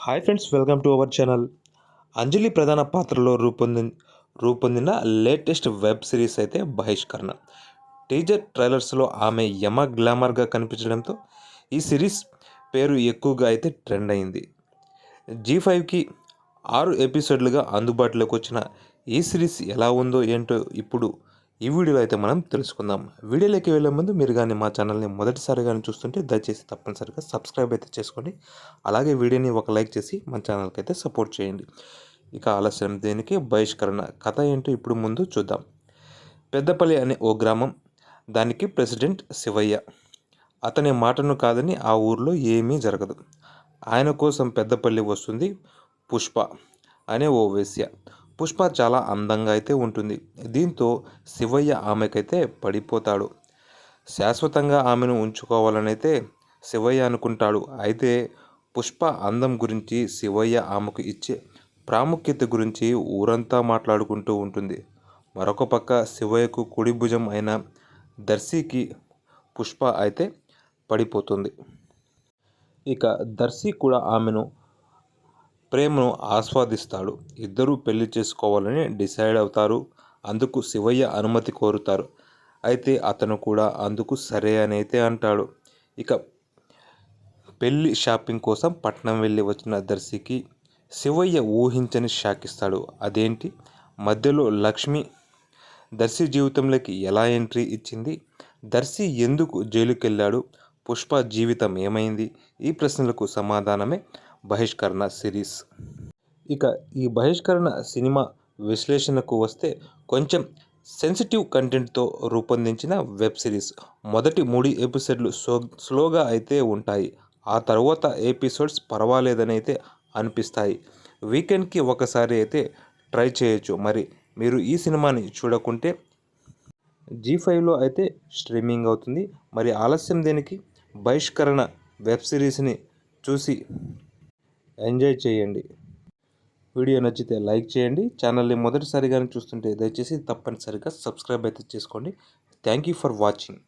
Hi friends, welcome to our channel. Anjali ప్రధాన పాత్రలో రూపొందిన లేటెస్ట్ వెబ్ సిరీస్ అయితే బహిష్కరణ. టీజర్ ట్రైలర్స్లో ఆమె యమ గ్లామర్గా కనిపించడంతో ఈ సిరీస్ పేరు ఎక్కువగా అయితే ట్రెండ్ అయింది. జీ5కి 6 ఎపిసోడ్లుగా అందుబాటులోకి వచ్చిన ఈ సిరీస్ ఎలా ఉందో ఏంటో ఇప్పుడు ఈ వీడియోలో అయితే మనం తెలుసుకుందాం. వీడియోలోకి వెళ్ళే ముందు మీరు కానీ మా ఛానల్ని మొదటిసారి కానీ చూస్తుంటే దయచేసి తప్పనిసరిగా సబ్స్క్రైబ్ అయితే చేసుకోండి. అలాగే వీడియోని ఒక లైక్ చేసి మన ఛానల్కి అయితే సపోర్ట్ చేయండి. ఇక ఆలస్యం దేనికి, బహిష్కరణ కథ ఏంటో ఇప్పుడు ముందు చూద్దాం. పెద్దపల్లి అనే ఓ గ్రామం, దానికి ప్రెసిడెంట్ శివయ్య. అతని మాటను కాదని ఆ ఊర్లో ఏమీ జరగదు. ఆయన కోసం పెద్దపల్లి వస్తుంది పుష్ప అనే ఓ వేశ్య. పుష్ప చాలా అందంగా అయితే ఉంటుంది. దీంతో శివయ్య ఆమెకైతే పడిపోతాడు. శాశ్వతంగా ఆమెను ఉంచుకోవాలనైతే శివయ్య అనుకుంటాడు. అయితే పుష్ప అందం గురించి, శివయ్య ఆమెకు ఇచ్చే ప్రాముఖ్యత గురించి ఊరంతా మాట్లాడుకుంటూ ఉంటుంది. మరొక పక్క శివయ్యకు కుడి భుజం అయిన దర్శికి పుష్ప అయితే పడిపోతుంది. ఇక దర్శి కూడా ఆమెను ప్రేమను ఆస్వాదిస్తాడు. ఇద్దరూ పెళ్లి చేసుకోవాలని డిసైడ్ అవుతారు. అందుకు శివయ్య అనుమతి కోరుతారు. అయితే అతను కూడా అందుకు సరే అని అయితే అంటాడు. ఇక పెళ్లి షాపింగ్ కోసం పట్నం వెళ్ళి వచ్చిన దర్శికి శివయ్య ఊహించని షాక్ ఇస్తాడు. అదేంటి, మధ్యలో లక్ష్మి దర్శి జీవితంలోకి ఎలా ఎంట్రీ ఇచ్చింది? దర్శి ఎందుకు జైలుకెళ్ళాడు? పుష్ప జీవితం ఏమైంది? ఈ ప్రశ్నలకు సమాధానమే బహిష్కరణ సిరీస్. ఇక ఈ బహిష్కరణ సినిమా విశ్లేషణకు వస్తే, కొంచెం సెన్సిటివ్ కంటెంట్తో రూపొందించిన వెబ్ సిరీస్. మొదటి 3 ఎపిసోడ్లు స్లోగా అయితే ఉంటాయి. ఆ తర్వాత ఎపిసోడ్స్ పర్వాలేదని అయితే అనిపిస్తాయి. వీకెండ్కి ఒకసారి అయితే ట్రై చేయొచ్చు. మరి మీరు ఈ సినిమాని చూడకుంటే జీ5లో అయితే స్ట్రీమింగ్ అవుతుంది. మరి ఆలస్యం దేనికి, బహిష్కరణ వెబ్ సిరీస్ని చూసి ఎంజాయ్ చేయండి. వీడియో నచ్చితే లైక్ చేయండి. ఛానల్ని మొదటిసారిగా చూస్తుంటే దయచేసి తప్పనిసరిగా సబ్స్క్రైబ్ అయితే చేసుకోండి. Thank you for watching.